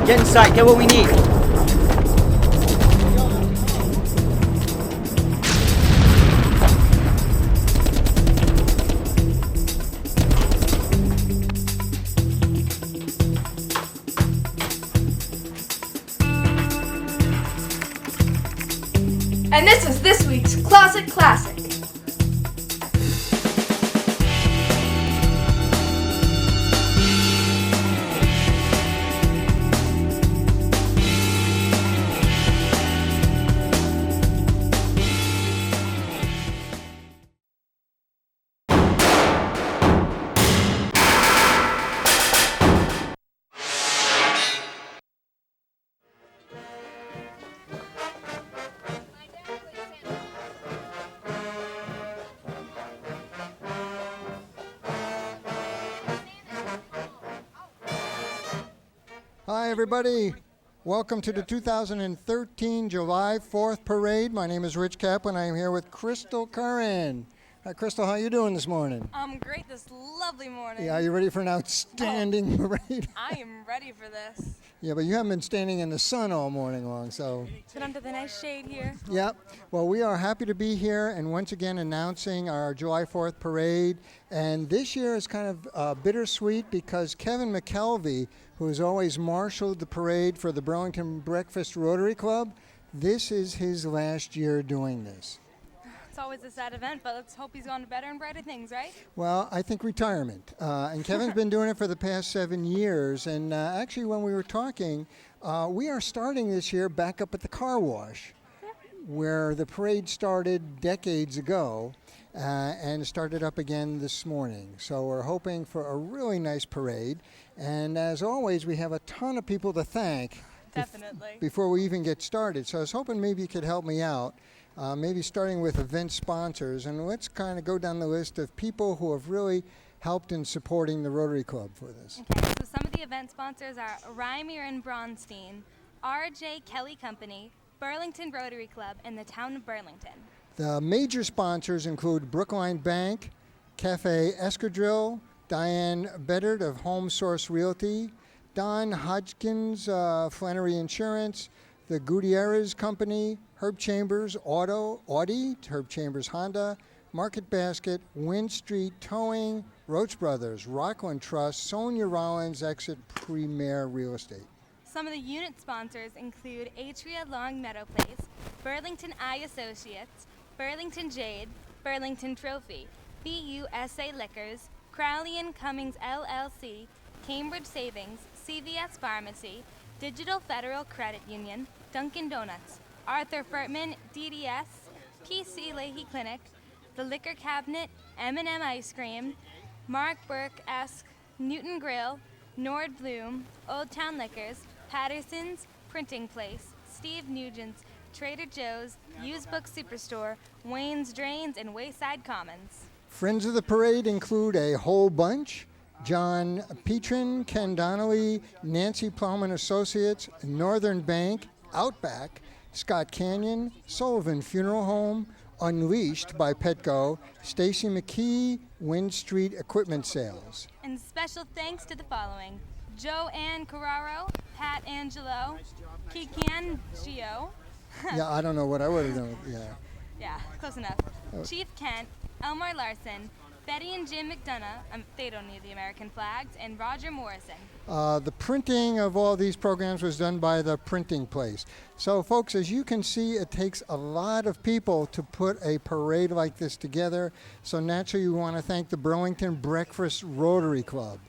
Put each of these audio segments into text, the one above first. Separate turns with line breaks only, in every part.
Get inside, get what we need.
And this is this week's Classic Classic.
Hi, everybody. Welcome to the 2013 July 4th Parade. My name is Rich Caplan. I am here with Crystal Curran. Hi, Crystal. How you doing this morning?
I'm great this lovely morning.
Yeah, are you ready for an outstanding parade?
I am ready for this.
Yeah, but you haven't been standing in the sun all morning long, so.
Sit under the nice shade here.
Yep. Well, we are happy to be here and once again announcing our July 4th Parade. And this year is kind of bittersweet because Kevin McKelvey, who has always marshaled the parade for the Burlington Breakfast Rotary Club, this is his last year doing this.
It's always a sad event, but let's hope he's gone to better and brighter things, right?
Well, I think retirement. And Kevin's been doing it for the past 7 years. And actually, when we were talking, we are starting this year back up at the car wash, where the parade started decades ago and started up again this morning. So we're hoping for a really nice parade. And as always, we have a ton of people to thank
Definitely.
before we even get started. So I was hoping maybe you could help me out. Maybe starting with event sponsors, and let's kind of go down the list of people who have really helped in supporting the Rotary Club for this.
Okay, so some of the event sponsors are Reimer and Bronstein, R.J. Kelly Company, Burlington Rotary Club, and the town of Burlington.
The major sponsors include Brookline Bank, Cafe Escadrille, Diane Beddard of Home Source Realty, Don Hodgkins, Flannery Insurance, the Gutierrez Company, Herb Chambers Audi, Herb Chambers Honda, Market Basket, Wind Street Towing, Roach Brothers, Rockland Trust, Sonia Rollins, Exit Premier Real Estate.
Some of the unit sponsors include Atria Long Meadow Place, Burlington Eye Associates, Burlington Jade, Burlington Trophy, BUSA Liquors, Crowley & Cummings LLC, Cambridge Savings, CVS Pharmacy, Digital Federal Credit Union, Dunkin' Donuts, Arthur Furtman, DDS, PC Leahy Clinic, The Liquor Cabinet, M&M Ice Cream, Mark Burke-esque, Newton Grill, Nord Bloom, Old Town Liquors, Patterson's, Printing Place, Steve Nugent's, Trader Joe's, Used Book Superstore, Wayne's Drains, and Wayside Commons.
Friends of the parade include a whole bunch. John Petrin, Ken Donnelly, Nancy Plowman Associates, Northern Bank, Outback, Scott Canyon, Sullivan Funeral Home, Unleashed by Petco, Stacy McKee, Wind Street Equipment Sales.
And special thanks to the following: Joanne Carraro, Pat Angelo, Kikian Gio.
Yeah, I don't know what I would have done.
Yeah, close enough. Chief Kent, Elmore Larson, Betty and Jim McDonough, they don't need the American flags, and Roger Morrison.
The printing of all these programs was done by the Printing Place. So, folks, as you can see, it takes a lot of people to put a parade like this together. So, naturally, we want to thank the Burlington Breakfast Rotary Club.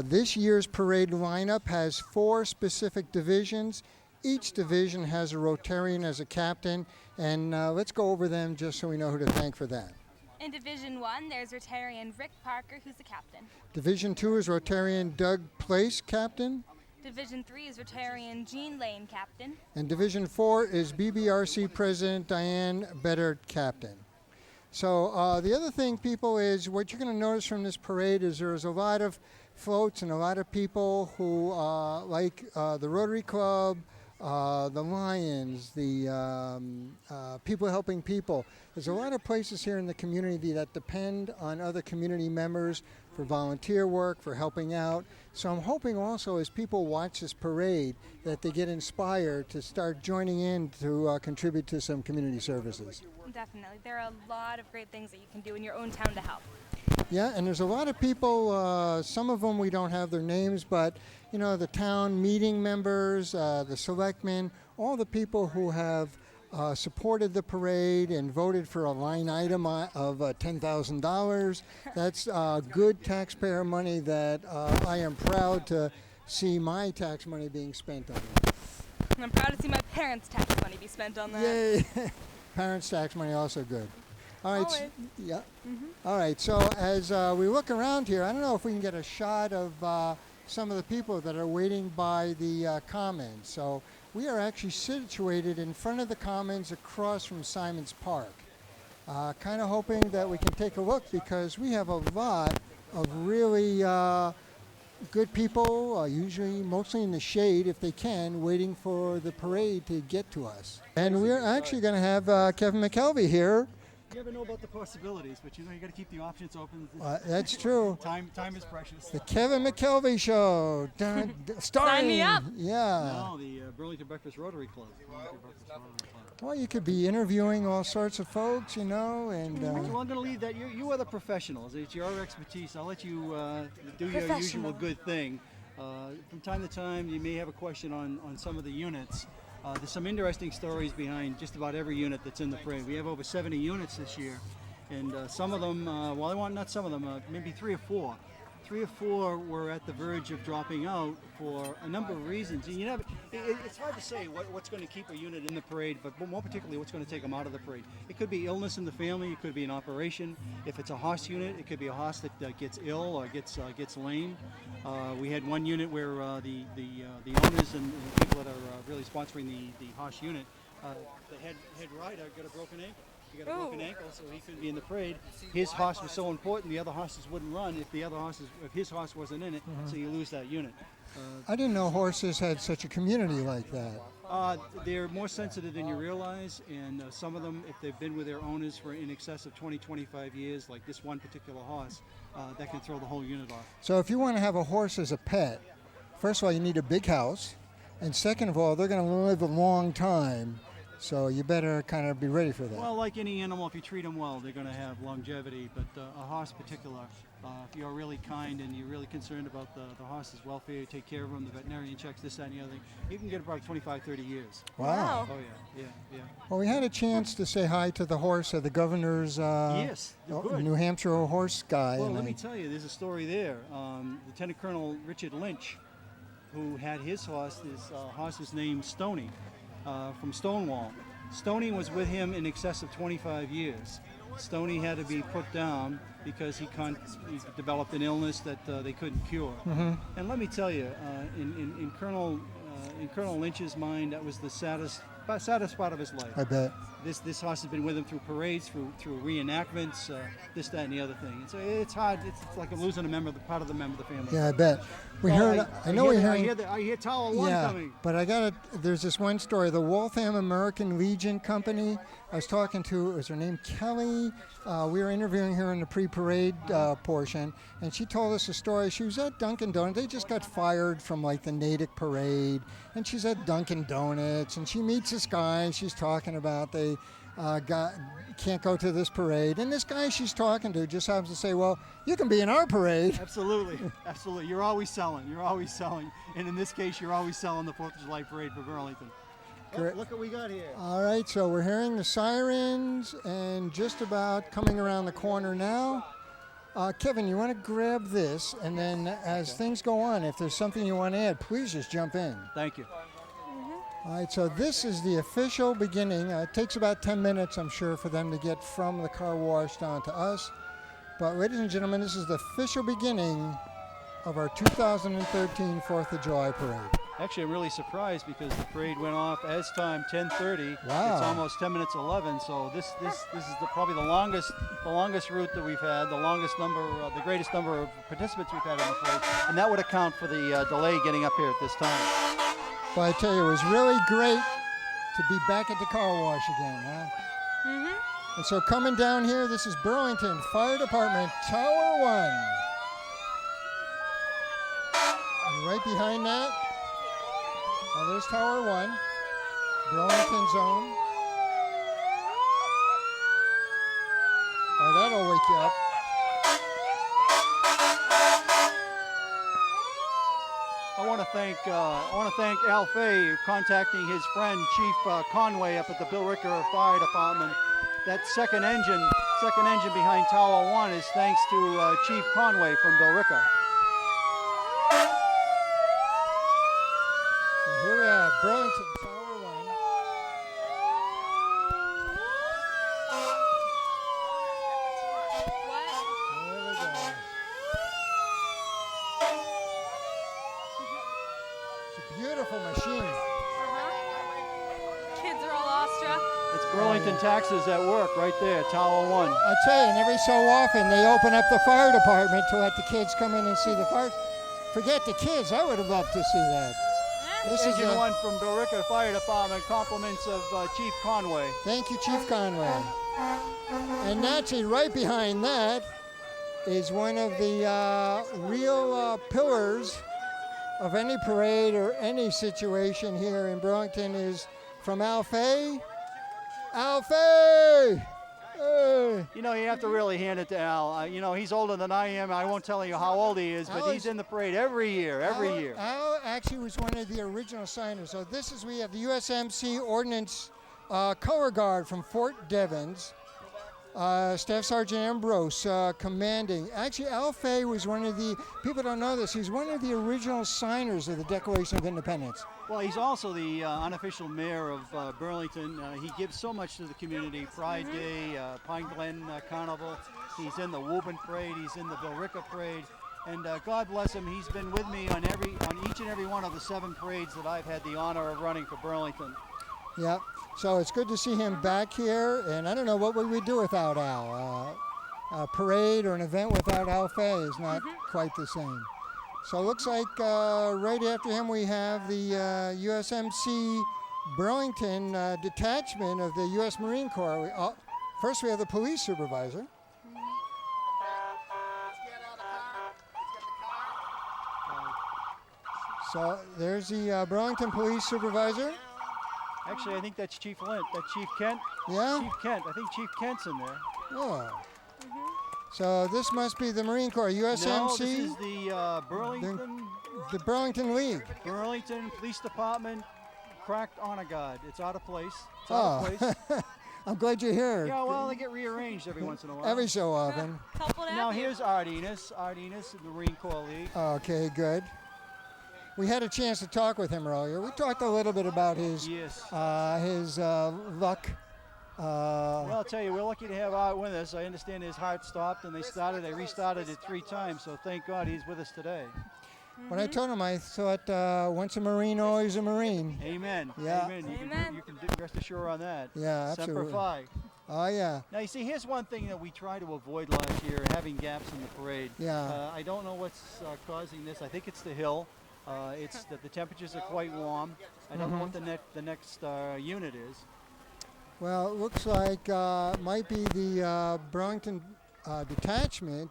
This year's parade lineup has 4 specific divisions. Each division has a Rotarian as a captain, and let's go over them just so we know who to thank for that.
In Division 1, there's Rotarian Rick Parker, who's the captain.
Division 2 is Rotarian Doug Place, captain.
Division 3 is Rotarian Jean Lane, captain.
And Division 4 is BBRC President Diane Beddard, captain. So the other thing, people, is what you're going to notice from this parade is there's a lot of floats and a lot of people who like the Rotary Club, the Lions, the People Helping People. There's a lot of places here in the community that depend on other community members for volunteer work, for helping out. So I'm hoping also as people watch this parade that they get inspired to start joining in to contribute to some community services.
Definitely. There are a lot of great things that you can do in your own town to help.
Yeah, and there's a lot of people, some of them we don't have their names, but you know, the town meeting members, the selectmen, all the people who have supported the parade and voted for a line item of $10,000. That's good taxpayer money that I am proud to see my tax money being spent on.
And I'm proud to see my parents' tax money be spent on that.
Yay! Parents' tax money also good. All right.
Always.
Yeah. All right. So as we look around here, I don't know if we can get a shot of some of the people that are waiting by the Commons. So we are actually situated in front of the Commons across from Simon's Park. Kind of hoping that we can take a look because we have a lot of really good people, usually mostly in the shade if they can, waiting for the parade to get to us. And we're actually going to have Kevin McKelvey here.
You never know about the possibilities, but you know you got to keep the options open.
That's true.
Time is precious.
The Kevin McKelvey Show. Starring.
Sign me up.
Yeah.
No, the Burlington Breakfast Rotary Club.
Well, you could be interviewing all sorts of folks, you know, and.
Well, I'm going to leave that. You are the professionals. It's your expertise. I'll let you do your usual good thing. From time to time, you may have a question on some of the units. There's some interesting stories behind just about every unit that's in the parade. We have over 70 units this year, and some of them, not some of them, maybe three or four. 3 or 4 were at the verge of dropping out for a number of reasons. And it's hard to say what's going to keep a unit in the parade, but more particularly what's going to take them out of the parade. It could be illness in the family. It could be an operation. If it's a horse unit, it could be a horse that gets ill or gets lame. We had one unit where the owners and the people that are really sponsoring the horse unit, the head rider got a broken ankle. He got a broken ankle, so he couldn't be in the parade. His horse was so important, the other horses wouldn't run if his horse wasn't in it, so you lose that unit.
I didn't know horses had such a community like that.
They're more sensitive than you realize, and some of them, if they've been with their owners for in excess of 20, 25 years, like this one particular horse, that can throw the whole unit off.
So if you want to have a horse as a pet, first of all, you need a big house, and second of all, they're going to live a long time. So you better kind of be ready for that.
Well, like any animal, if you treat them well, they're going to have longevity. But a horse in particular, if you're really kind and you're really concerned about the horse's welfare, you take care of them, the veterinarian checks this, that, and the other thing, you can get about 25, 30 years.
Wow.
Oh, yeah.
Well, we had a chance to say hi to the horse at the governor's
Yes, good.
New Hampshire horse guy.
Well, let me tell you, there's a story there. Lieutenant Colonel Richard Lynch, who had his horse was named Stoney. From Stonewall. Stoney was with him in excess of 25 years. Stoney had to be put down because he developed an illness that they couldn't cure. And let me tell you, in Colonel Lynch's mind, that was the saddest part of his life.
I bet.
This horse has been with him through parades, through reenactments, this, that, and the other thing. So it's hard. It's like losing part of the member of the family.
Yeah, I bet. I
hear Tower 1 coming.
But there's this one story. The Waltham American Legion Company, I was talking to, was her name Kelly? We were interviewing her in the pre-parade portion, and she told us a story. She was at Dunkin' Donuts. They just got fired from like the Natick Parade, and she's at Dunkin' Donuts, and she meets this guy she's talking about. They can't go to this parade, and this guy she's talking to just happens to say, well, you can be in our parade.
Absolutely. You're always selling, and in this case you're always selling the 4th of July parade for Burlington. Look what we got here.
All right, so we're hearing the sirens and just about coming around the corner now. Kevin, you want to grab this, and then as things go on, if there's something you want to add, please just jump in.
Thank you.
All right, so this is the official beginning. It takes about 10 minutes, I'm sure, for them to get from the car wash down to us. But ladies and gentlemen, this is the official beginning of our 2013 4th of July parade.
Actually, I'm really surprised because the parade went off as time 10:30.
Wow.
It's almost 10 minutes 11. So this is probably the longest route that we've had, the greatest number of participants we've had in the parade, and that would account for the delay getting up here at this time.
But I tell you, it was really great to be back at the car wash again, huh? And so coming down here, this is Burlington Fire Department, Tower 1. And right behind that, there's Tower 1, Burlington Zone. Oh, that'll wake you up.
I want to thank Al Fay contacting his friend Chief Conway up at the Bill Ricker Fire Department. That second engine behind Tower 1 is thanks to Chief Conway from Bill Ricker.
So here we have Burlington Tower 1. There we go. It's a beautiful machine.
Kids are all awestruck.
It's Burlington Taxes at work right there, Tower 1.
I tell you, and every so often they open up the fire department to let the kids come in and see the fire. Forget the kids, I would have loved to see that. This is
Engine 1 from Bill Ricker Fire Department, compliments of Chief Conway.
Thank you, Chief Conway. And naturally, right behind that is one of the real pillars of any parade or any situation here in Burlington is from Al Fay. Al Fay! Hey.
You know, you have to really hand it to Al. You know, he's older than I am. I won't tell you how old he is, but he's in the parade every year.
Al actually was one of the original signers. So we have the USMC Ordnance Color Guard from Fort Devens. Staff Sergeant Ambrose commanding. Actually, Al Fay was one of the, people don't know this, he's one of the original signers of the Declaration of Independence.
Well, he's also the unofficial mayor of Burlington. He gives so much to the community. Pride Day, Pine Glen Carnival. He's in the Woburn Parade. He's in the Bill Ricker Parade. And God bless him, he's been with me on each and every one of the 7 parades that I've had the honor of running for Burlington.
Yep. So it's good to see him back here. And I don't know what would we do without Al. A parade or an event without Al Fay is not quite the same. So it looks like right after him we have the USMC Burlington detachment of the U.S. Marine Corps. First we have the police supervisor. So there's the Burlington police supervisor.
Actually, I think that's Chief Lint. That's Chief Kent.
Yeah?
Chief Kent. I think Chief Kent's in there.
Oh. So this must be the Marine Corps, USMC.
No, this is the Burlington.
The Burlington League.
Burlington Police Department cracked honor guard. It's out of place. It's out of place.
I'm glad you're here.
Yeah, well, they get rearranged every once in a while.
Every so often.
Now here's Art Enos. Art Enos in the Marine Corps League.
Okay, good. We had a chance to talk with him earlier. We talked a little bit about his luck.
Well, I'll tell you, we're lucky to have Art with us. I understand his heart stopped, and they restarted it 3 times, so thank God he's with us today.
When I told him, I thought once a Marine, always a Marine.
Amen.
Yeah.
Amen. You can rest assured on that.
Yeah, absolutely.
Semper Fi.
Oh, yeah.
Now, you see, here's one thing that we try to avoid last year, having gaps in the parade.
Yeah.
I don't know what's causing this. I think it's the hill. It's that the temperatures are quite warm. I don't know what the next unit is.
Well, it looks like might be the Burlington detachment,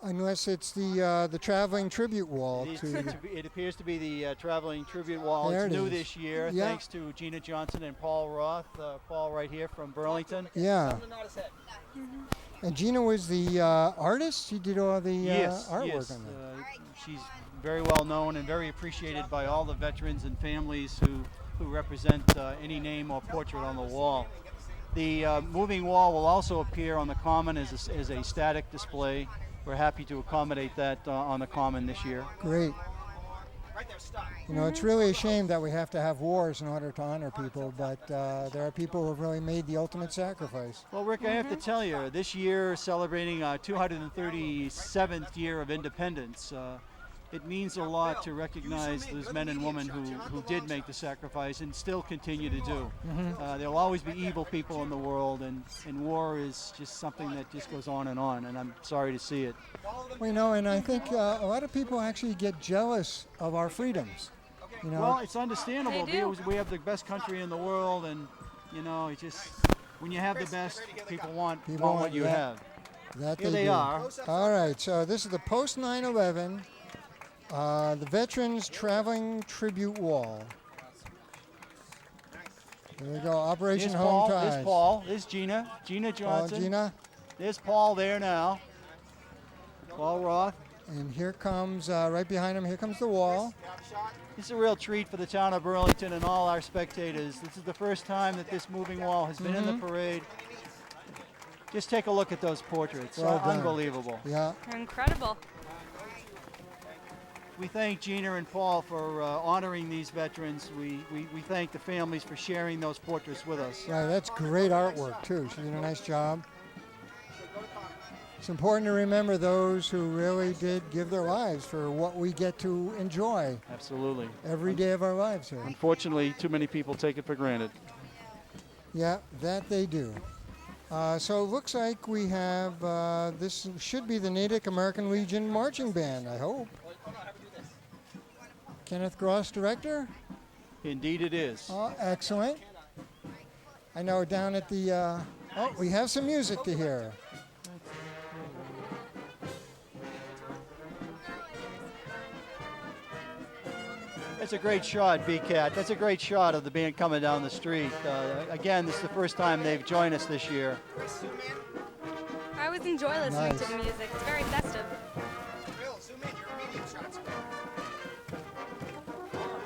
unless it's the traveling tribute wall.
It appears to be the traveling tribute wall.
There
It's
it
new
is.
this year,
Yeah.
thanks to Gina Johnson and Paul Roth. Paul right here from Burlington.
Yeah. And Gina was the artist? She did all the artwork on that.
She's very well known and very appreciated by all the veterans and families who represent any name or portrait on the wall. The moving wall will also appear on the Common as a static display. We're happy to accommodate that on the Common this year.
Great. You know, it's really a shame that we have to have wars in order to honor people, but there are people who have really made the ultimate sacrifice.
Well, Rick, I have to tell you, this year celebrating our 237th year of independence, it means a lot to recognize those men and women who did make the sacrifice and still continue to do. There'll always be evil people in the world, and war is just something that just goes on, and I'm sorry to see it.
Well, you know, and I think a lot of people actually get jealous of our freedoms. You know,
Well, it's understandable
They do.
because we have the best country in the world, and you know, it's just when you have the best, people want what you have.
that
Here
they
they
do.
are.
All right, so this is the post 9/11, the Veterans Traveling Tribute Wall. There we go, Operation
There's
Home
Paul.
Ties.
There's Paul. There's Gina. Gina
Paul,
Johnson.
Gina,
There's Paul there now. Paul Roth.
and here comes, right behind him, here comes the wall.
It's a real treat for the town of Burlington and all our spectators. This is the first time that this moving wall has been in the parade. Just take a look at those portraits.
Well done.
Unbelievable.
Yeah,
Incredible.
We thank Gina and Paul for honoring these veterans. We thank the families for sharing those portraits with us.
right, that's great artwork too. She did a nice job. It's important to remember those who really did give their lives for what we get to enjoy
Absolutely.
every day of our lives here.
Unfortunately, too many people take it for granted.
Yeah, that they do. So it looks like we have, this should be the Natick American Legion Marching Band, I hope. Kenneth Gross, director?
Indeed it is.
Oh, excellent. I know down at the, oh, we have some music to hear.
That's a great shot, BCAT. That's a great shot of the band coming down the street. Again, this is the first time they've joined us this year.
I always enjoy listening
Nice.
to the music. It's very festive.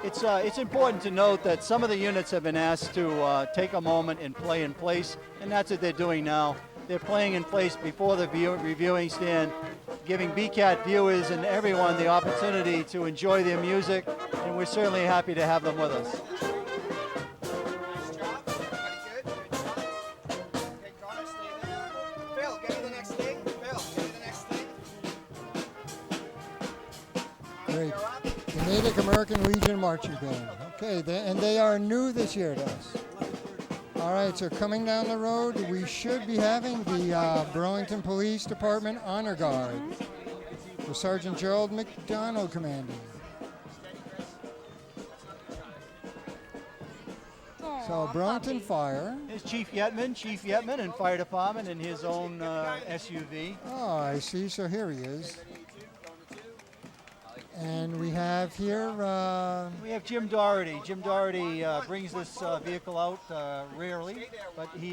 It's important to note that some of the units have been asked to take a moment and play in place, and that's what they're doing now. They're playing in place before the reviewing stand, giving BCAT viewers and everyone the opportunity to enjoy their music, and we're certainly happy to have them with us.
Nice job. Everybody good? Good job. Okay, Connor, stay there. Phil, get me the next thing. Phil, get me the next thing.
Great. The Natick American Legion Marching Band. Okay, and they are new this year to us. All right, so coming down the road, we should be having the Burlington Police Department Honor Guard with Sergeant Gerald McDonald commanding. So Burlington Fire.
Here's Chief Yetman and Fire Department in his own SUV.
Oh, I see. So here he is. And we have here,
We have Jim Doherty. Jim Doherty brings this vehicle out rarely, but he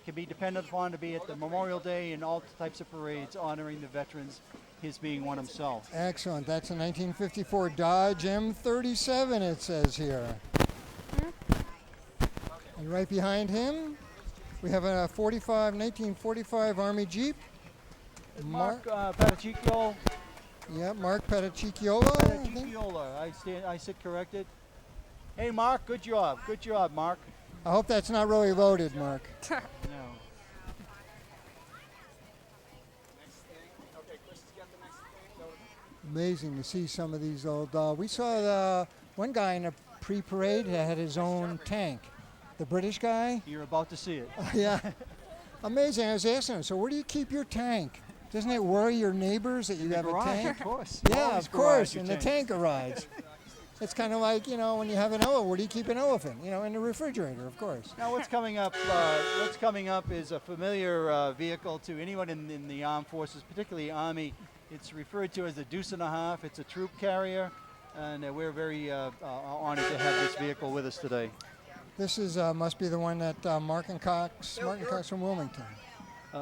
can be depended upon to be at the Memorial Day and all types of parades honoring the veterans, his being one himself.
excellent. That's a 1954 Dodge M37, it says here. And right behind him, we have a 1945 Army Jeep.
Mark Patachicchio.
Yeah, Mark Petachicchiola, I think.
Patachicchiola. I sit corrected. Hey, Mark, good job. Good job, Mark.
I hope that's not really loaded, Mark.
No.
Amazing to see some of these old. We saw one guy in a pre-parade that had his own tank. The British guy.
You're about to see it.
Yeah. Amazing. I was asking him, so where do you keep your tank? Doesn't it worry your neighbors that you have
Garage,
a tank?
of course.
Yeah,
Always
of course,
garage your
in the tank garage. It's kind of like, when you have an elephant, where do you keep an elephant? In the refrigerator, of course.
Now, what's coming up? Is a familiar vehicle to anyone in the armed forces, particularly Army. It's referred to as the Deuce and a Half. It's a troop carrier, and we're very honored to have this vehicle with us today.
This is must be the one that Martin Cox from Wilmington.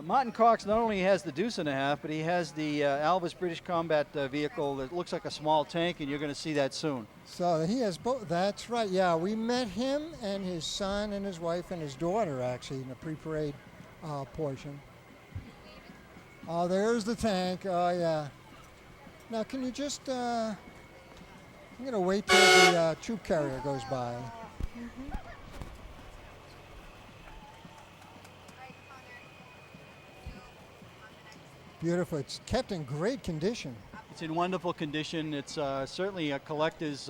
Martin Cox not only has the Deuce and a Half, but he has the Alvis British Combat vehicle that looks like a small tank, and you're going to see that soon.
So he has both. That's right. Yeah, we met him and his son and his wife and his daughter actually in the pre-parade portion. Oh, there's the tank. Oh, yeah. Now, can you just? I'm going to wait till the troop carrier goes by. Beautiful. It's kept in great condition.
It's in wonderful condition. It's certainly a collector's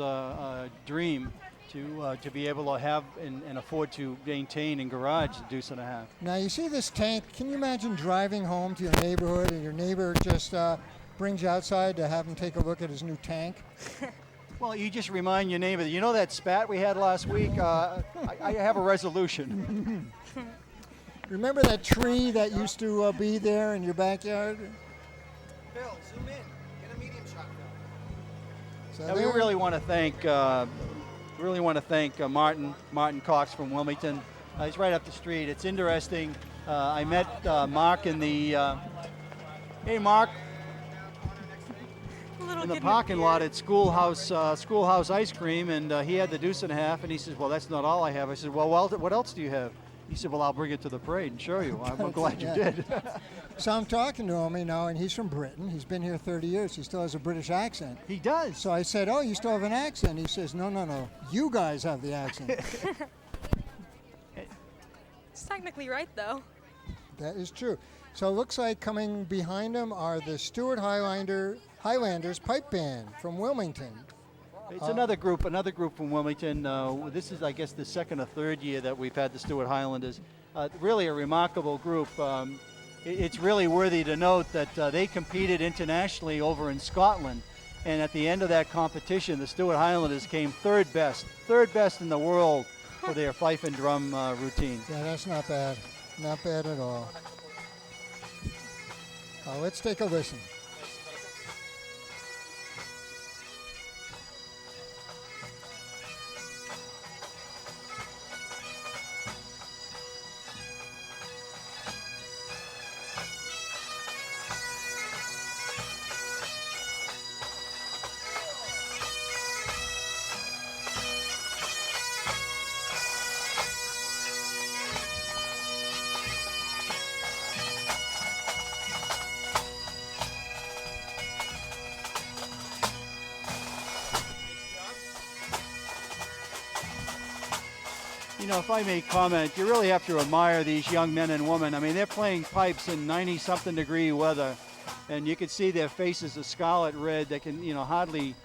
dream to be able to have and afford to maintain and garage the Deuce and a Half.
Now you see this tank. Can you imagine driving home to your neighborhood and your neighbor just brings you outside to have him take a look at his new tank?
Well, you just remind your neighbor. You know that spat we had last week? I have a resolution.
Remember that tree that used to be there in your backyard?
Phil, zoom in. Get a medium shot, Phil.
So
And we
there-
really want to thank Martin Cox from Wilmington. He's right up the street. It's interesting. I met Mark in the hey Mark in the parking lot at Schoolhouse Ice Cream, and he had the deuce and a half, and he says, "Well, that's not all I have." I said, "Well, what else do you have?" He said, "Well, I'll bring it to the parade and show you." I'm glad you
Yeah.
did.
So I'm talking to him, and he's from Britain. He's been here 30 years. He still has a British accent.
He does.
So I said, "Oh, you still have an accent?" He says, No. You guys have the accent."
It's technically right, though.
That is true. So it looks like coming behind him are the Stuart Highlanders Pipe Band from Wilmington.
It's another group from Wilmington. This is, I guess, the second or third year that we've had the Stuart Highlanders. Really a remarkable group. It's really worthy to note that they competed internationally over in Scotland, and at the end of that competition, the Stuart Highlanders came third best in the world for their fife and drum routine.
Yeah, that's not bad. Not bad at all. Let's take a listen.
You know, if I may comment, you really have to admire these young men and women. I mean, they're playing pipes in 90-something degree weather, and you can see their faces are scarlet red. They can, hardly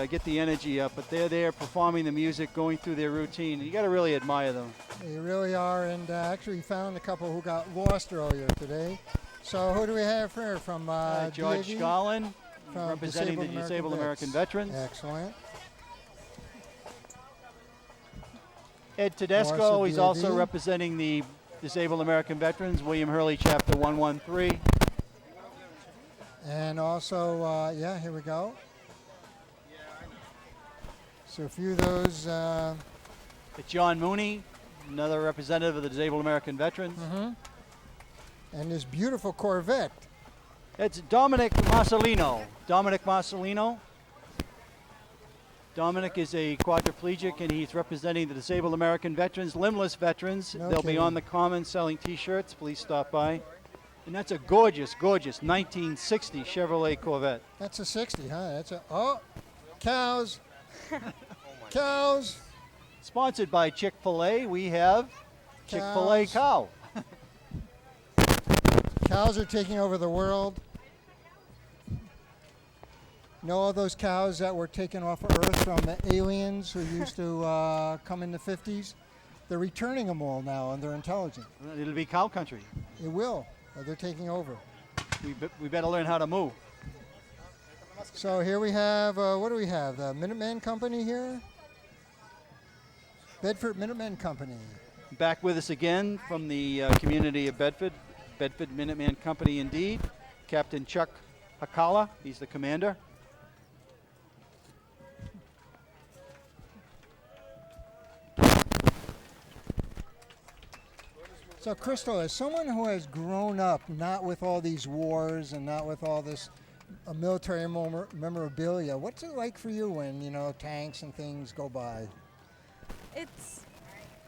get the energy up, but they're there performing the music, going through their routine. You got to really admire them.
You really are, and actually found a couple who got lost earlier today. So who do we have here from
George
DAV?
Scarlin,
From
representing the Disabled American Veterans.
Excellent.
Ed Tedesco,
Morris of
he's also
DAV.
representing the Disabled American Veterans. William Hurley, Chapter 113.
And also, here we go. So a few of those.
John Mooney, another representative of the Disabled American Veterans.
And this beautiful Corvette.
It's Dominic Marcelino. Dominic is a quadriplegic, and he's representing the Disabled American Veterans, limbless veterans.
No
They'll be
kidding.
on the Common selling T-shirts. Please stop by. And that's a gorgeous 1960 Chevrolet Corvette.
That's a 60, huh? Cows. Cows.
Sponsored by Chick-fil-A, we have Chick-fil-A cow.
Cows are taking over the world. Know all those cows that were taken off of Earth from the aliens who used to come in the 50s? They're returning them all now, and they're intelligent.
It'll be cow country.
It will. They're taking over.
We better learn how to move.
So here we have, what do we have? The Minuteman Company here? Bedford Minuteman Company.
Back with us again from the community of Bedford Minuteman Company indeed. Captain Chuck Hakala, he's the commander.
So Crystal, as someone who has grown up not with all these wars and not with all this military memorabilia, what's it like for you when, tanks and things go by?
It's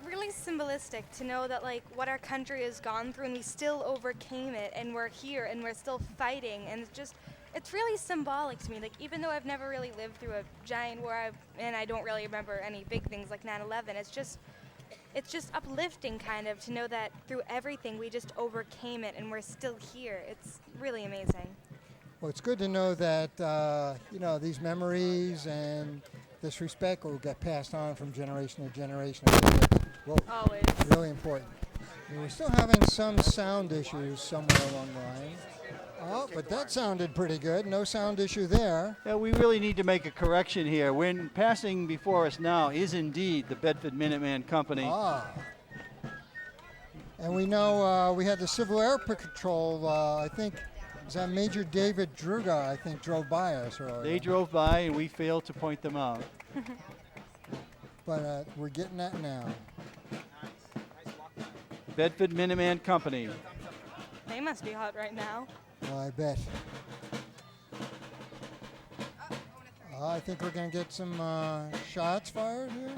really symbolistic to know that what our country has gone through and we still overcame it and we're here and we're still fighting, and it's really symbolic to me. Even though I've never really lived through a giant war and I don't really remember any big things like 9/11, it's just uplifting kind of to know that through everything we just overcame it and we're still here. It's really amazing.
Well, it's good to know that, these memories and this respect will get passed on from generation to generation. I think that's
Always.
really important. We're still having some sound issues somewhere along the line. Oh, but that sounded pretty good. No sound issue there.
Yeah, we really need to make a correction here. When passing before us now is indeed the Bedford Minuteman Company.
Ah. And we know we had the Civil Air Patrol, I think, is that Major David Druga, I think, drove by us earlier.
They drove by and we failed to point them out.
But we're getting that now.
Bedford Minuteman Company.
They must be hot right now.
Well, I bet. I think we're going to get some shots fired here.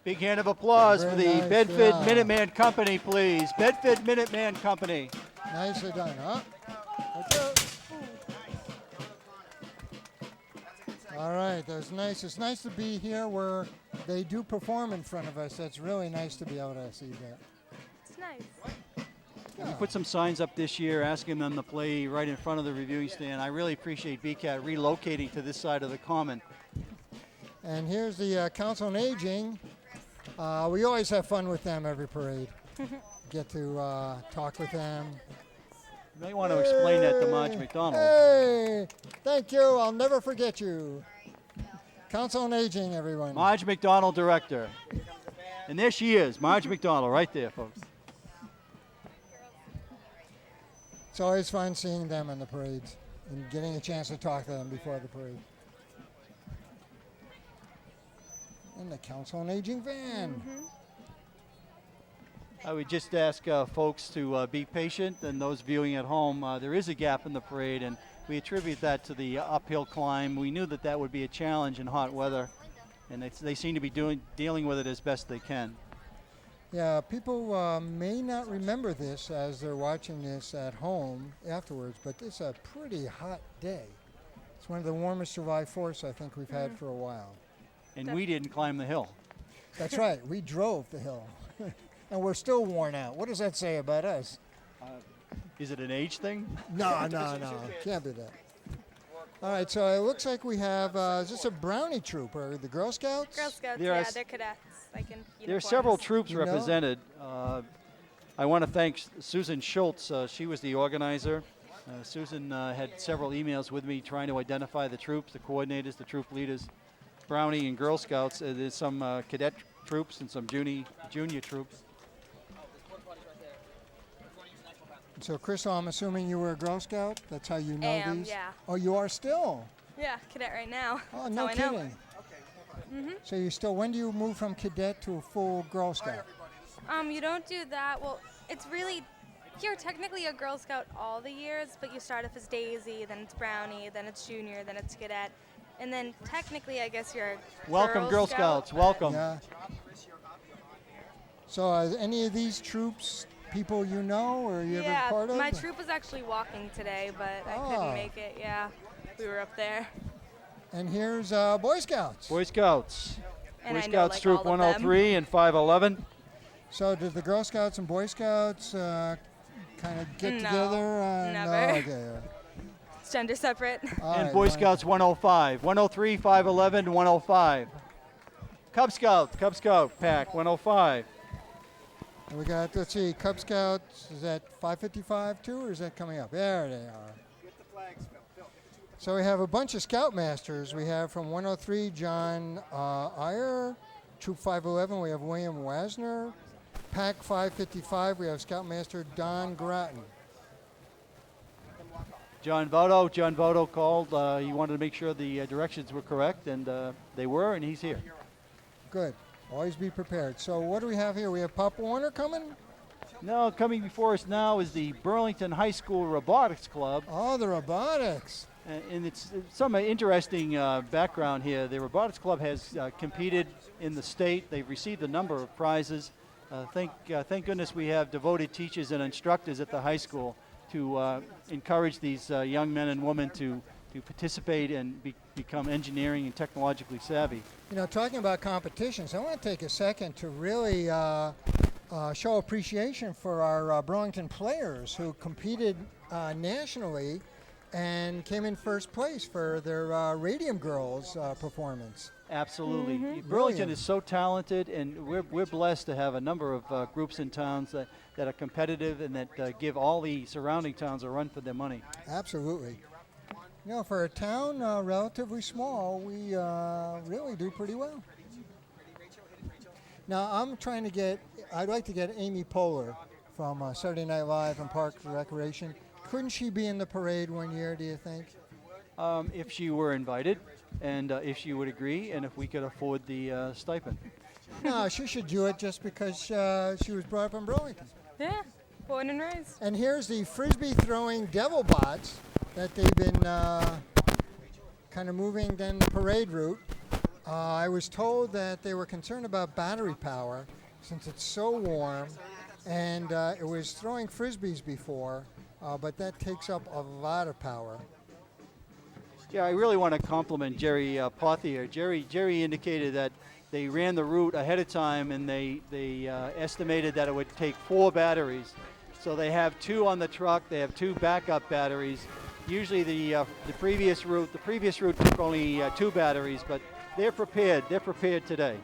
Big hand of applause for the
Very nice
Bedford
job.
Minuteman Company, please. Bedford Minuteman Company.
Nicely done, huh? Watch out. All right, that's nice. It's nice to be here where they do perform in front of us. That's really nice to be able to see that.
It's nice.
We put some signs up this year asking them to play right in front of the reviewing stand. I really appreciate BCAT relocating to this side of the common.
And here's the Council on Aging. We always have fun with them every parade. Get to talk with them.
You may want to explain that to Marge McDonald.
Hey, thank you. I'll never forget you. Council on Aging, everyone.
Marge McDonald, director. And there she is, Marge McDonald, right there, folks.
It's always fun seeing them in the parades and getting a chance to talk to them before the parade. And the Council on Aging van.
I would just ask folks to be patient, and those viewing at home, there is a gap in the parade, and we attribute that to the uphill climb. We knew that that would be a challenge in hot weather, and they seem to be dealing with it as best they can.
Yeah, people may not remember this as they're watching this at home afterwards, but it's a pretty hot day. It's one of the warmest July 4ths I think we've had for a while.
And we didn't climb the hill.
That's right, we drove the hill. And we're still worn out. What does that say about us?
Is it an age thing?
No, can't be that. All right, so it looks like we have, is this a brownie troop, or the Girl Scouts?
Girl Scouts,
There are
yeah,
s-
they're cadets. Like in
There are several
uniforms.
troops
You know?
represented. I want to thank Susan Schultz. She was the organizer. Susan had several emails with me trying to identify the troops, the coordinators, the troop leaders, Brownie and Girl Scouts. There's some cadet troops and some junior troops.
So, Crystal, I'm assuming you were a Girl Scout? That's how you know
Am,
these?
yeah.
Oh, you are still?
Yeah, cadet right now.
Oh,
That's
no
how I know.
kidding. So you still, when do you move from cadet to a full Girl Scout?
You don't do that. Well, it's really, you're technically a Girl Scout all the years, but you start off as Daisy, then it's Brownie, then it's Junior, then it's Cadet, and then technically, I guess you're a
Welcome, Girl
Scout.
Scouts. Welcome.
Yeah. So are any of these troops people you know or you
Yeah,
ever part of?
my troop was actually walking today, but I
Ah.
couldn't make it. Yeah, we were up there.
And here's Boy Scouts.
Boy Scouts.
And
Boy
I know,
Scouts
like,
Troop
all of them.
103 and 511.
So did the Girl Scouts and Boy Scouts kind of get
No,
together?
never.
No, okay.
It's gender separate.
All
And
right,
Boy
fine.
Scouts 105. 103, 511, 105. Cub Scout Pack 105.
And we got, let's see, Cub Scouts, is that 555 too, or is that coming up? There they are.
Get the flags, Phil.
So we have a bunch of Scoutmasters. We have from 103, John Iyer. Troop 511, we have William Wasner. Pack 555, we have Scoutmaster Don Grattan.
John Voto called. He wanted to make sure the directions were correct, and they were, and he's here.
Good. Always be prepared. So what do we have here? We have Pop Warner coming?
No, coming before us now is the Burlington High School Robotics Club.
Oh, the robotics.
And it's some interesting background here. The Robotics Club has competed in the state. They've received a number of prizes. Thank goodness we have devoted teachers and instructors at the high school to encourage these young men and women to participate and become engineering and technologically savvy.
You know, talking about competitions, I want to take a second to really show appreciation for our Burlington players who competed nationally and came in first place for their Radium Girls performance.
Absolutely. Burlington
Brilliant.
is so talented, and we're blessed to have a number of groups and towns that are competitive and that give all the surrounding towns a run for their money.
Absolutely. You know, for a town relatively small, we really do pretty well. Now, I'd like to get Amy Poehler from Saturday Night Live and Parks and Recreation. Couldn't she be in the parade one year, do you think?
If she were invited, and if she would agree, and if we could afford the stipend.
No, she should do it just because she was brought up in Burlington.
Yeah, born and raised.
And here's the frisbee throwing devil bots that they've been kind of moving down the parade route. I was told that they were concerned about battery power since it's so warm, and it was throwing frisbees before, but that takes up a lot of power.
Yeah, I really want to compliment Jerry Pothier. Jerry indicated that they ran the route ahead of time, and they estimated that it would take 4 batteries. So they have 2 on the truck. They have 2 backup batteries. Usually the previous route took only 2 batteries, but they're prepared. They're prepared today.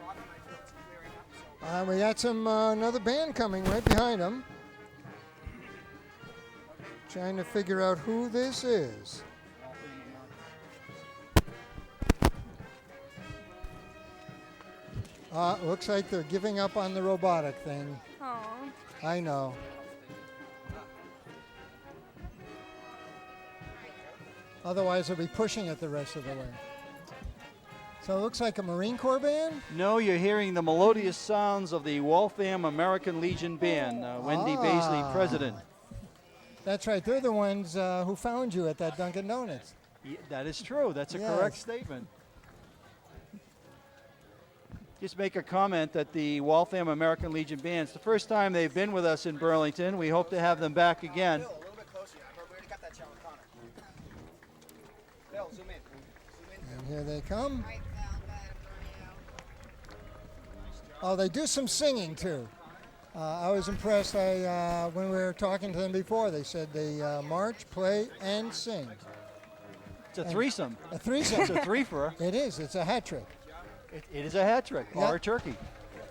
We got another band coming right behind them. Trying to figure out who this is. Looks like they're giving up on the robotic thing.
Aww.
I know. Otherwise, they'll be pushing it the rest of the way. So it looks like a Marine Corps band?
No, you're hearing the melodious sounds of the Waltham American Legion Band. Wendy Baisley, president.
That's right. They're the ones who found you at that Dunkin' Donuts.
That is true. That's a correct statement. Just make a comment that the Waltham American Legion Band, it's the first time they've been with us in Burlington. We hope to have them back again.
Bill, a little bit closer. We already got that shot with Connor. Bill, zoom in.
And here they come. Oh, they do some singing too. I was impressed. When we were talking to them before, they said they march, play, and sing.
It's a threesome.
A threesome.
It's a threefer.
It is. It's a hat trick.
It is a hat trick.
Yep.
Or a turkey.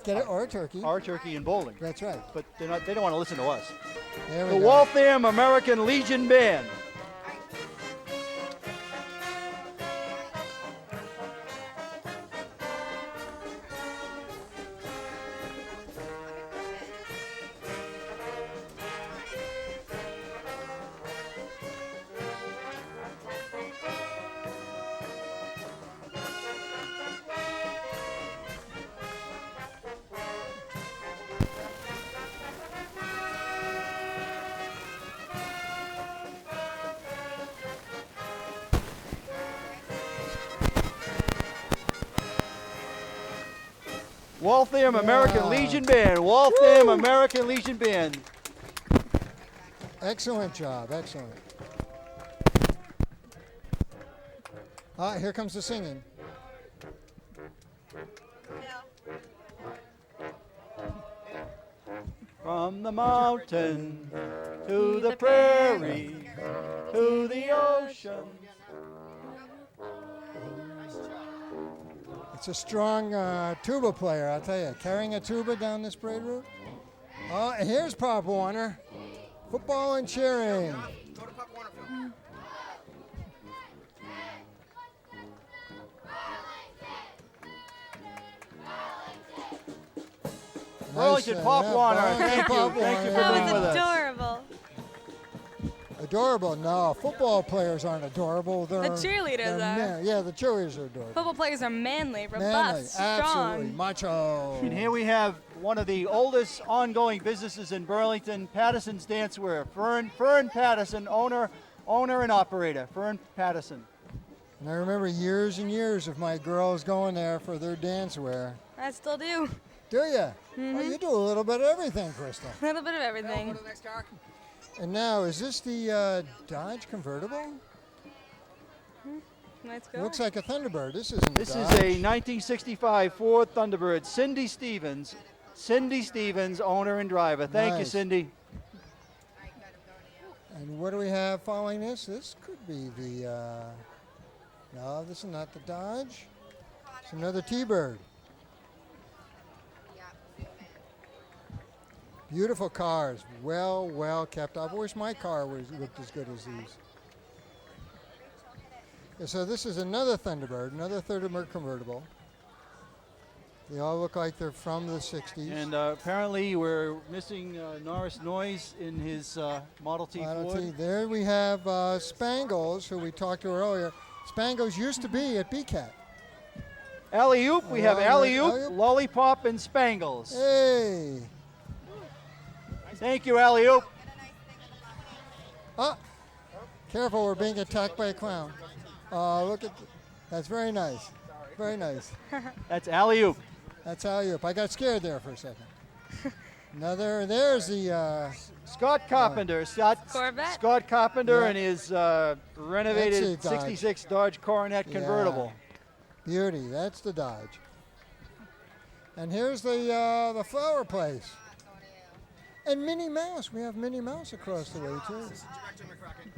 Get it? Or a turkey.
Or a turkey and bowling.
That's right.
But they don't want to listen to us.
There we
The
go.
Waltham American Legion Band. Waltham American Legion Band. Waltham American Legion Band.
Excellent job. Excellent. Here comes the singing.
From the mountain to the prairie to the ocean.
It's a strong tuba player, I'll tell you. Carrying a tuba down this parade route. Oh, and here's Pop Warner. Football and cheering.
Go to Pop Warner, Phil.
Burlington Pop Warner.
Burlington
Thank you.
Pop
Thank you for
Warner.
being
That
with
was
us.
adorable.
Adorable? No, football players aren't adorable. They're,
The cheerleaders
they're
are.
Yeah, the cheerleaders are adorable.
Football players are manly, robust,
Manly,
strong.
absolutely, macho.
And here we have one of the oldest ongoing businesses in Burlington, Patterson's Dancewear. Fern Patterson, owner owner and operator, Fern Patterson.
And I remember years and years of my girls going there for their dance wear.
I still do.
Do you? Well, you do a little bit of everything, Crystal.
A little bit of
Phil,
everything.
go to the next car.
And now, is this the Dodge convertible?
Let's
It
go.
looks like a Thunderbird. This isn't
This
a
is
Dodge.
a 1965 Ford Thunderbird. Cindy Stevens. Cindy Stevens, owner and driver. Thank you,
Nice.
Cindy.
And what do we have following this? This could be the, no, this is not the Dodge. It's another T-Bird. Beautiful cars, well kept. I wish my car looked as good as these. Yeah, so this is another Thunderbird, another Thunderbird convertible. They all look like they're from the 60s.
And apparently we're missing Norris Noyes in his Model T
Model
Ford.
T. There we have Spangles, who we talked to earlier. Spangles used to be at BCAT.
Alley-oop, we have
Alley-oop.
Alley-oop, Lollipop, and Spangles.
Hey!
Thank you, Alley-oop.
Oh, careful, we're being attacked by a clown. Look at, that's very nice. Very nice.
That's Alley-oop.
That's alley-oop. I got scared there for a second. There's the,
Scott Carpenter.
Corvette.
Scott Carpenter
Yeah.
and his
That's
renovated
a Dodge.
66 Dodge Coronet convertible.
beauty. That's the Dodge. And here's the flower place. And Minnie Mouse. We have Minnie Mouse across the way, too.
Director McCracken.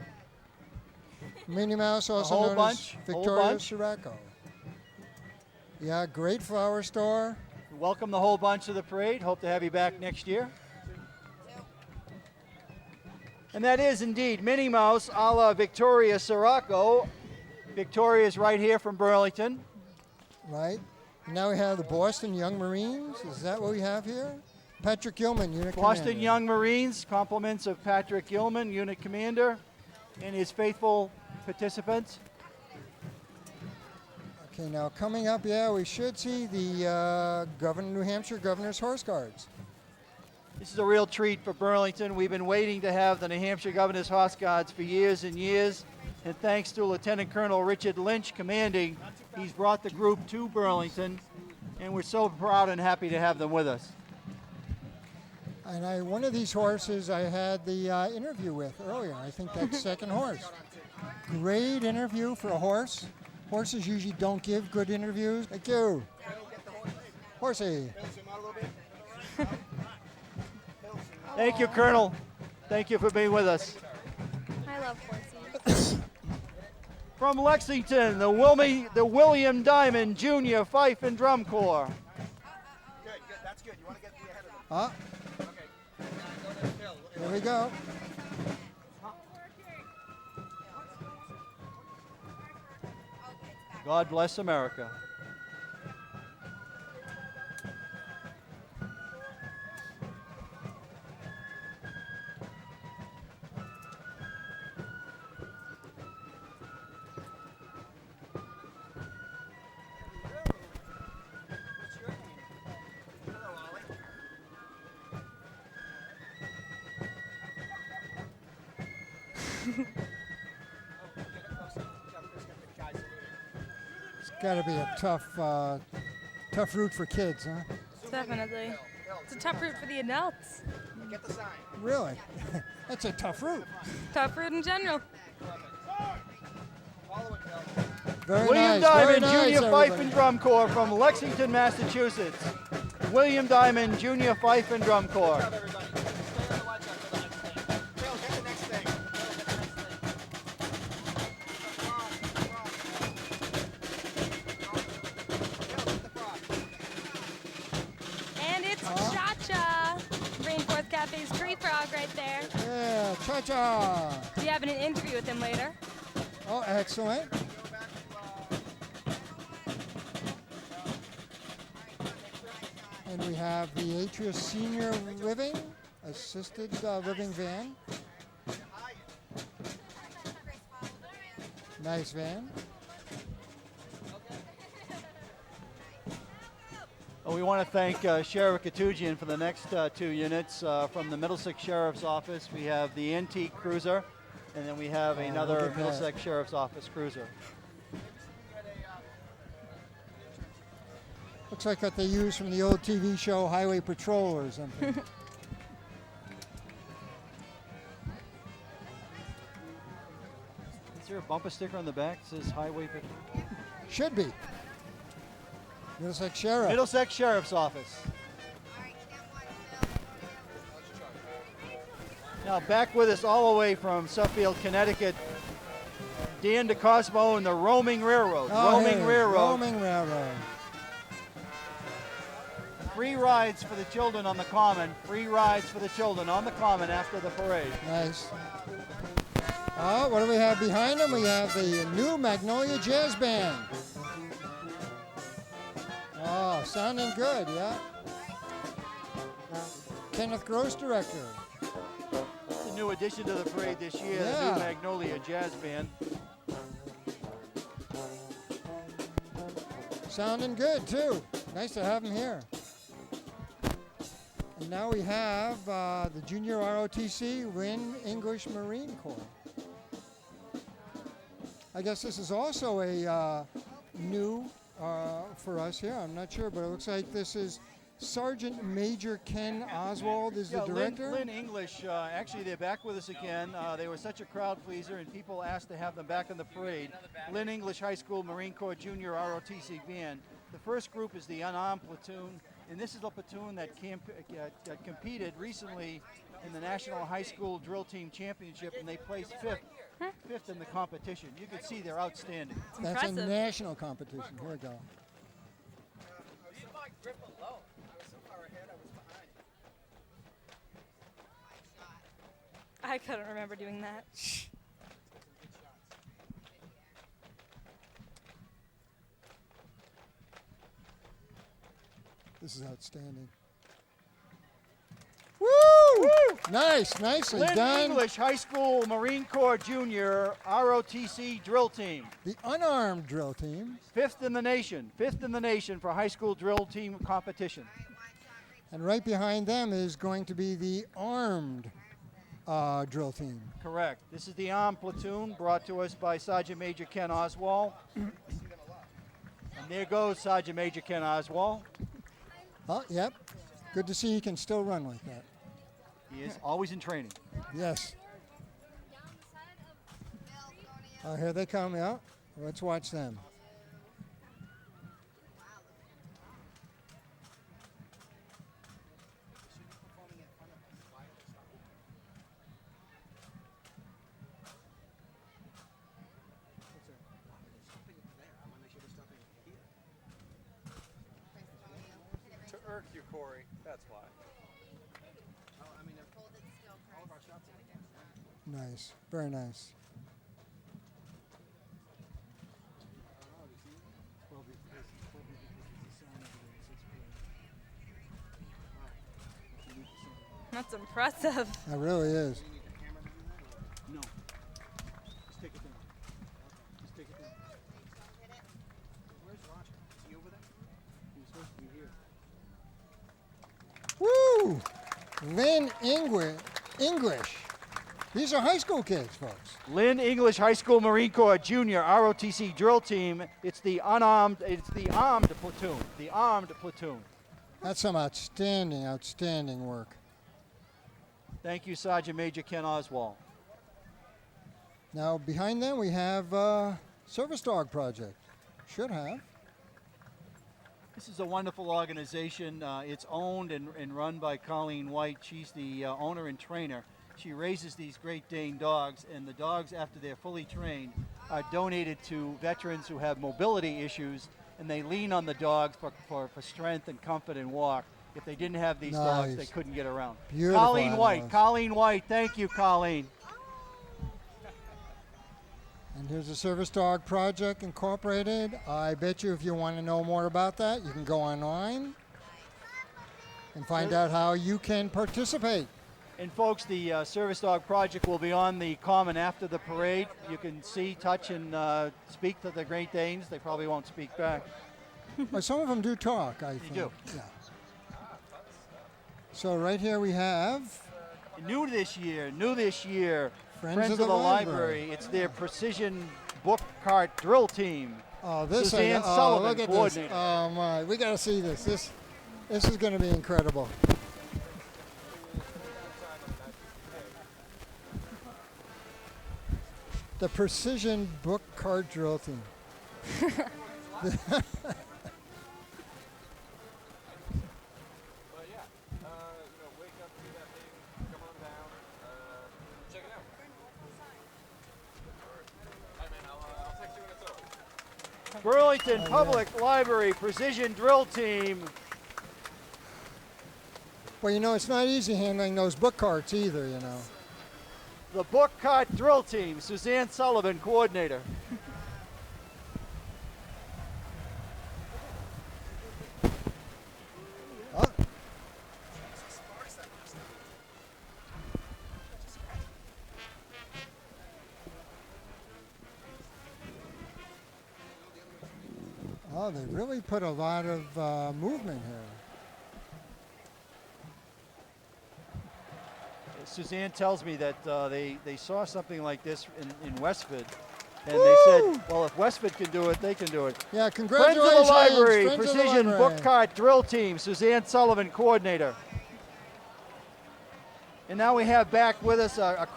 Minnie Mouse, also
whole
known
bunch,
as
whole
Victoria
bunch.
Sirocco. Yeah, great flower store.
Welcome the whole bunch to the parade. Hope to have you back next year. And that is indeed Minnie Mouse a la Victoria Sirocco. Victoria's right here from Burlington.
Right. And now we have the Boston Young Marines. Is that what we have here? Patrick Gilman, Unit
Boston
Commander.
Young Marines, compliments of Patrick Gilman, Unit Commander, and his faithful participants.
Okay, now coming up, we should see the New Hampshire Governor's Horse Guards.
This is a real treat for Burlington. We've been waiting to have the New Hampshire Governor's Horse Guards for years and years. And thanks to Lieutenant Colonel Richard Lynch commanding, he's brought the group to Burlington. And we're so proud and happy to have them with us.
And one of these horses I had the interview with earlier. I think that's second horse. Great interview for a horse. Horses usually don't give good interviews. Thank you. Horsey.
Thank you, Colonel. Thank you for being with us.
I love horses.
From Lexington, the William Diamond Jr. Fife and Drum Corps.
Good. That's good. You want to get ahead of them.
Ah,
Okay. Go to Phil.
there we go.
God bless America.
What's your name? Hello, Ollie. Get it closer. Chris got the guys saluting.
It's got to be a tough route for kids, huh?
Definitely. It's a tough route for the adults.
Get the sign.
Really? That's a tough route.
Tough route in general.
Follow it, Phil.
Very
William
nice. Very
Diamond
nice,
Jr. Fife
everybody.
and Drum Corps from Lexington, Massachusetts. William Diamond Jr. Fife and Drum Corps.
Stop, everybody. Stay on the ledge up for the next thing. Phil, get the next thing. Phil, get the next thing. Phil, get the frog.
And it's Cha-Cha. Rainforest Cafe's Tree Frog right there.
Yeah, cha-cha.
We have an interview with him later.
Oh, excellent. And we have the Atria Senior Living, assisted living van. Nice van.
Well, we want to thank Sheriff Katujian for the next two units. From the Middlesex Sheriff's Office, we have the Antique Cruiser And then we have
Oh,
another
look at that.
Middlesex Sheriff's Office cruiser.
Looks like what they use from the old TV show Highway Patrol or something.
Is there a bumper sticker on the back that says Highway Patrol?
Should be. Middlesex Sheriff.
Middlesex Sheriff's Office. Now back with us all the way from Suffield, Connecticut, Dan DeCosmo and the Roaming Railroad. Roaming Railroad.
Roaming Railroad.
Free rides for the children on the Common. Free rides for the children on the Common after the parade.
Nice. Oh, what do we have behind them? We have the new Magnolia Jazz Band. Oh, sounding good, yeah. Kenneth Gross, director.
It's a new addition to the parade this year, the
Yeah.
new Magnolia Jazz Band.
Sounding good, too. Nice to have them here. And now we have the Junior ROTC Lynn English Marine Corps. I guess this is also a new for us here. I'm not sure, but it looks like this is Sergeant Major Ken Oswald is the director.
Lynn English, actually they're back with us again. They were such a crowd pleaser and people asked to have them back in the parade. Lynn English High School Marine Corps Junior ROTC Band. The first group is the unarmed platoon, and this is a platoon that competed recently in the National High School Drill Team Championship, and they placed fifth in the competition. You can see they're outstanding.
That's a
impressive.
national competition. Here we go.
I couldn't remember doing that.
This is outstanding. Woo! Nice, nicely
Lynn
done.
English High School Marine Corps Junior ROTC Drill Team.
The unarmed drill team.
Fifth in the nation for high school drill team competition.
And right behind them is going to be the armed drill team.
Correct. This is the armed platoon brought to us by Sergeant Major Ken Oswald. And there goes Sergeant Major Ken Oswald.
Oh, yep. Good to see he can still run like that.
He is always in training.
Yes. Oh, here they come, yeah. Let's watch them.
To irk you, Corey. That's why.
Nice. Very nice.
That's impressive.
That really is.
No. Just take it down. Just take it down. Where's Roger? Is he over there? He was supposed to be here.
Woo! Lynn English. These are high school kids, folks.
Lynn English High School Marine Corps Junior ROTC Drill Team. It's the armed platoon. The armed platoon.
That's some outstanding, outstanding work.
Thank you, Sergeant Major Ken Oswald.
Now, behind them, we have Service Dog Project. Should have.
This is a wonderful organization. It's owned and run by Colleen White. She's the owner and trainer. She raises these Great Dane dogs, and the dogs, after they're fully trained, are donated to veterans who have mobility issues, and they lean on the dogs for strength and comfort and walk. If they didn't have these dogs, they
Nice.
couldn't get around.
Beautiful
Colleen White.
animals.
Colleen White. Thank you, Colleen.
And here's the Service Dog Project Incorporated. I bet you if you want to know more about that, you can go online and find out how you can participate.
And folks, the Service Dog Project will be on the Common after the parade. You can see, touch, and speak to the Great Danes. They probably won't speak back.
Well, some of them do talk, I think.
do.
Yeah. So right here we have
New this year,
Friends of the Library.
It's their precision book cart drill team.
Oh, this
Suzanne
oh,
Sullivan,
look at
coordinator.
this. Oh my, we got to see this. This is going to be incredible. The precision book cart drill team.
Wake up, do that thing, come on down, check it out. Hey man, I'll text you when it's over.
Burlington Public Library precision drill team.
Well, you know, it's not easy handling those book carts either, you know.
The book cart drill team. Suzanne Sullivan, coordinator.
Oh. Oh, they really put a lot of movement here.
Suzanne tells me that they saw something like this in Westford, and they said, well, if Westford can do it, they can do it.
Yeah,
Friends
congratulations.
of the Library,
Friends of the
precision
Library.
book cart drill team, Suzanne Sullivan, coordinator. And now we have back with us a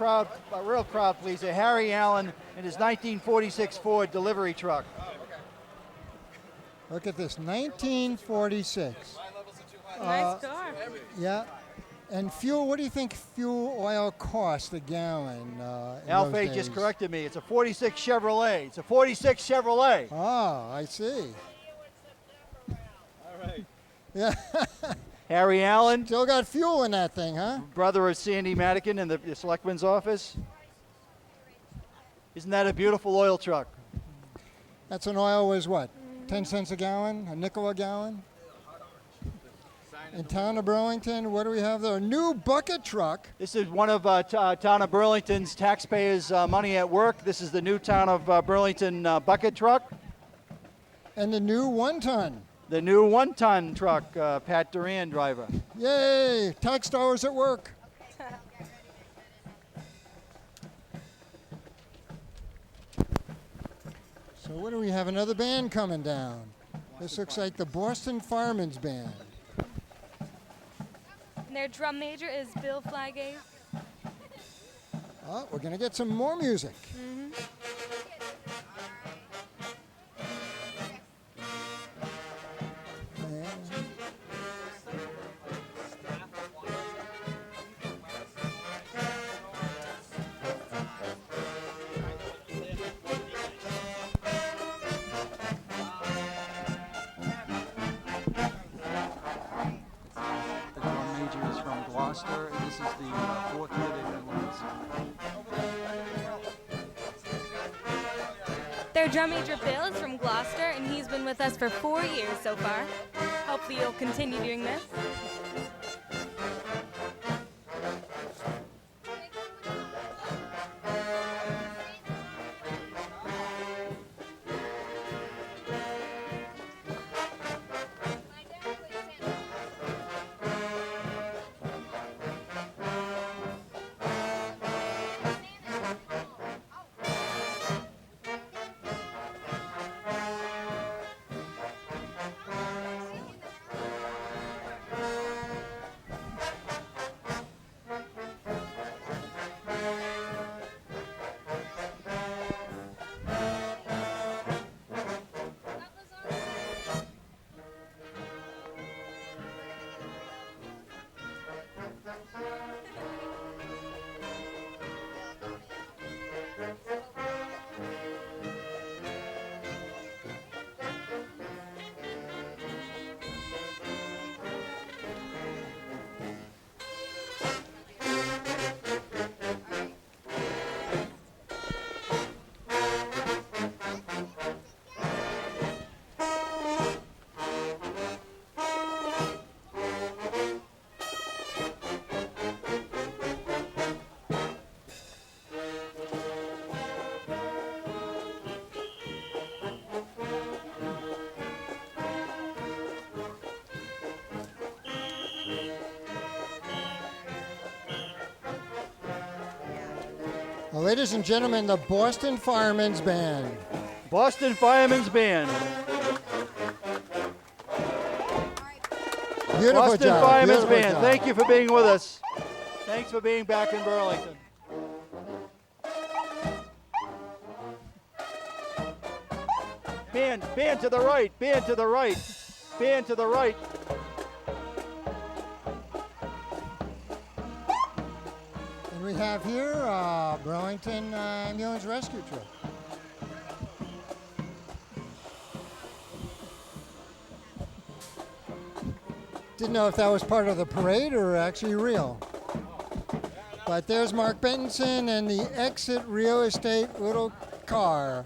real crowd pleaser, Harry Allen and his 1946 Ford delivery truck.
Look at this, 1946.
Nice car.
Yeah. And fuel, what do you think fuel oil cost a gallon? In
Alfie
those
just
days?
corrected me. It's a 46 Chevrolet. It's a 46 Chevrolet.
Oh, I see.
All right.
Yeah.
Harry Allen,
Still got fuel in that thing, huh?
brother of Sandy Madigan in the selectman's office. Isn't that a beautiful oil truck?
That's an oil was what? 10 cents a gallon? A nickel a gallon? In town of Burlington, what do we have there? A new bucket truck.
This is one of town of Burlington's taxpayers' money at work. This is the new town of Burlington bucket truck.
And the new 1-ton.
The new 1-ton truck, Pat Duran driver.
Yay! Tax dollars at work. So what do we have? Another band coming down. This looks like the Boston Firemen's Band.
And their drum major is Bill Flagate.
Oh, we're going to get some more music. Yeah.
The drum major is from Gloucester, and this is the fourth year they've been with us.
Their drum major Bill is from Gloucester, and he's been with us for 4 years so far. Hopefully you'll continue doing this.
Well, ladies and gentlemen, the Boston Firemen's Band.
Boston Firemen's Band.
Beautiful
Boston
job.
Firemen's
Beautiful
Band.
job.
Thank you for being with us. Thanks for being back in Burlington. Band to the right, band to the right, band to the right.
And we have here Burlington Ambulance Rescue Truck. Didn't know if that was part of the parade or actually real. But there's Mark Bentonson and the Exit Real Estate little car.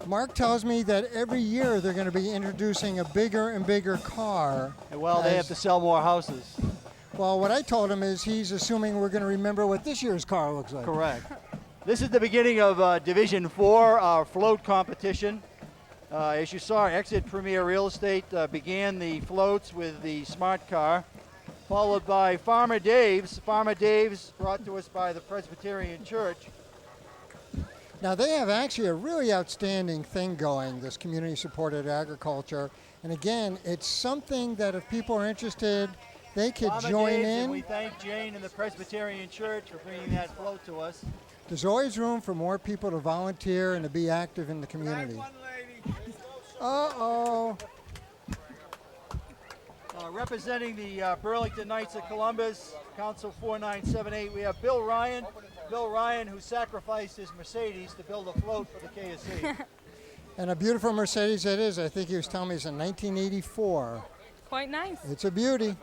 Mark tells me that every year they're going to be introducing a bigger and bigger car.
Well, they have to sell more houses.
Well, what I told him is he's assuming we're going to remember what this year's car looks like.
Correct. This is the beginning of Division 4, our float competition. As you saw, Exit Premier Real Estate began the floats with the smart car, followed by Farmer Dave's. Farmer Dave's brought to us by the Presbyterian Church.
Now, they have actually a really outstanding thing going, this community-supported agriculture. And again, it's something that if people are interested, they could
Farmer
join
Dave's,
in.
And we thank Jane and the Presbyterian Church for bringing that float to us.
There's always room for more people to volunteer and to be active in the community. Uh-oh.
Representing the Burlington Knights of Columbus, Council 4978, we have Bill Ryan. Bill Ryan, who sacrificed his Mercedes to build a float for the KSC.
And a beautiful Mercedes it is. I think he was telling me it's a 1984.
Quite nice.
It's a beauty.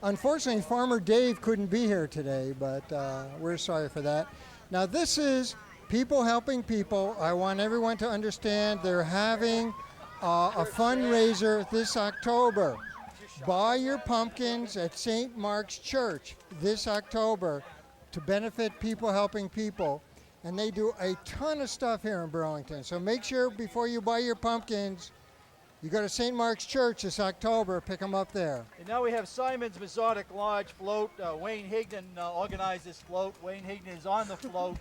Unfortunately, Farmer Dave couldn't be here today, but we're sorry for that. Now, this is People Helping People. I want everyone to understand they're having a fundraiser this October. Buy your pumpkins at St. Mark's Church this October to benefit People Helping People. And they do a ton of stuff here in Burlington. So make sure before you buy your pumpkins, you go to St. Mark's Church this October, pick them up there.
And now we have Simon's Mazotic Lodge float. Wayne Higdon organized this float. Wayne Higdon is on the float.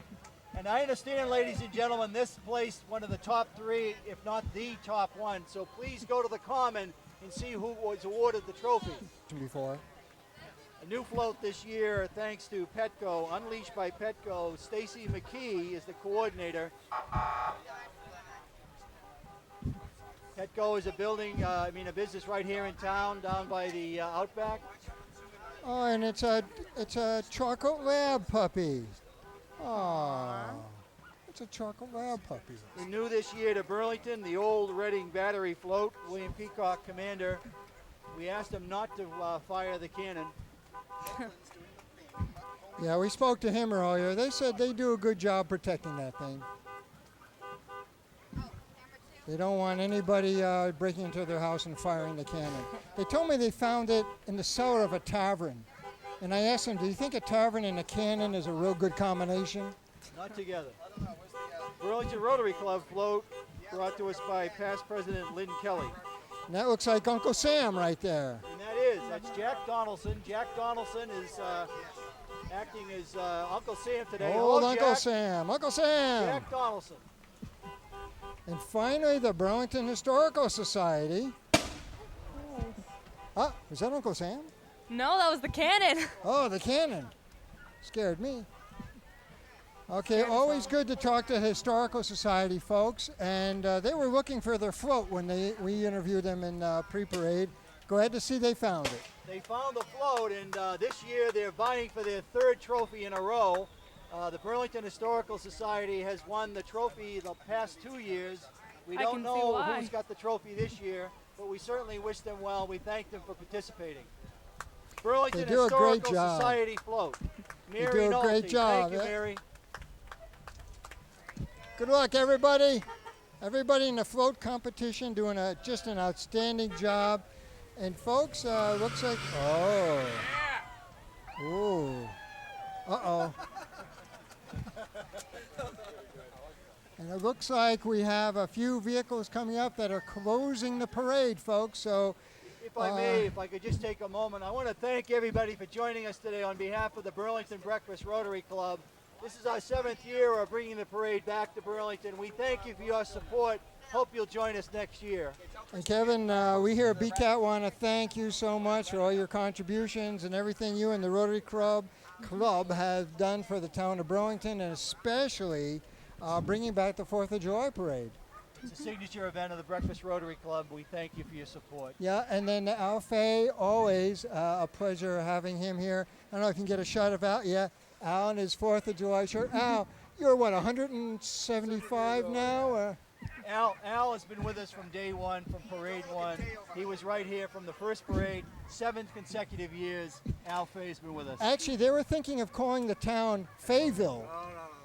And I understand, ladies and gentlemen, this placed one of the top 3, if not the top 1. So please go to the Common and see who was awarded the trophy.
Before.
A new float this year, thanks to Petco, unleashed by Petco. Stacy McKee is the coordinator. Petco is a building, a business right here in town, down by the Outback.
Oh, and it's a chocolate lab puppy. Oh, it's a chocolate lab puppy.
We new this year to Burlington, the old Reading battery float, William Peacock, commander. We asked him not to fire the cannon.
Yeah, we spoke to him earlier. They said they do a good job protecting that thing. They don't want anybody breaking into their house and firing the cannon. They told me they found it in the cellar of a tavern. And I asked them, do you think a tavern and a cannon is a real good combination?
Not together. Burlington Rotary Club float brought to us by past President Lynn Kelly.
And that looks like Uncle Sam right there.
And that's Jack Donaldson. Jack Donaldson is acting as Uncle Sam today.
Old
Hello,
Uncle
Jack.
Sam. Uncle Sam.
Jack Donaldson.
And finally, the Burlington Historical Society. Oh, is that Uncle Sam?
No, that was the cannon.
Oh, the cannon. Scared me. Okay, always good to talk to Historical Society folks. And they were looking for their float when we interviewed them in pre-parade. Glad to see they found it.
They found the float, and this year they're vying for their 3rd trophy in a row. The Burlington Historical Society has won the trophy the past 2 years. We
I
don't
can see
know
why.
who's got the trophy this year, but we certainly wish them well. We thank them for participating. Burlington
They do a great
Historical
job.
Society float.
They
Mary
do a great
Nolte.
job.
Thank you, Mary.
Good luck, everybody. Everybody in the float competition doing just an outstanding job. And folks, looks like, oh. Ooh. Uh-oh. And it looks like we have a few vehicles coming up that are closing the parade, folks. So
if I may, if I could just take a moment, I want to thank everybody for joining us today on behalf of the Burlington Breakfast Rotary Club. This is our 7th year of bringing the parade back to Burlington. We thank you for your support. Hope you'll join us next year.
And Kevin, we here at BCAT want to thank you so much for all your contributions and everything you and the Rotary Club have done for the town of Burlington, and especially bringing back the 4th of July parade.
It's a signature event of the Breakfast Rotary Club. We thank you for your support.
Yeah, and then Al Fay, always a pleasure having him here. I don't know if you can get a shot of Al. Yeah, Al in his 4th of July shirt. Al, you're what, 175 now?
Al has been with us from day one, from parade one. He was right here from the first parade, 7 consecutive years. Al Fay's been with us.
Actually, they were thinking of calling the town Fayville,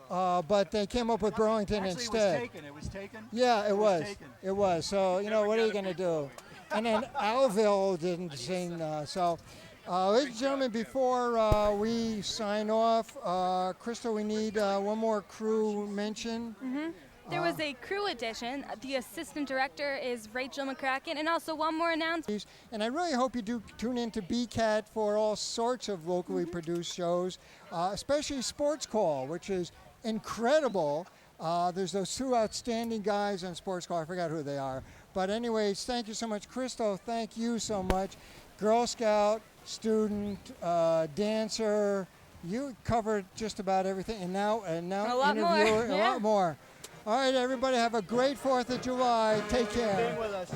but they came up with Burlington instead.
It was taken.
Yeah, it was.
taken.
It was. So, you know, what are you going to do? And then Alville didn't sing. Ladies and gentlemen, before we sign off, Crystal, we need one more crew mention.
There was a crew addition. The assistant director is Rachel McCracken, and also one more announcement.
And I really hope you do tune into BCAT for all sorts of locally produced shows, especially Sports Call, which is incredible. There's those 2 outstanding guys on Sports Call. I forgot who they are. But anyways, thank you so much. Crystal, thank you so much. Girl Scout, student, dancer, you covered just about everything. And now
A lot more,
interviewer, a
yeah.
lot more. All right, everybody, have a great 4th of July. Take care.
Being with us.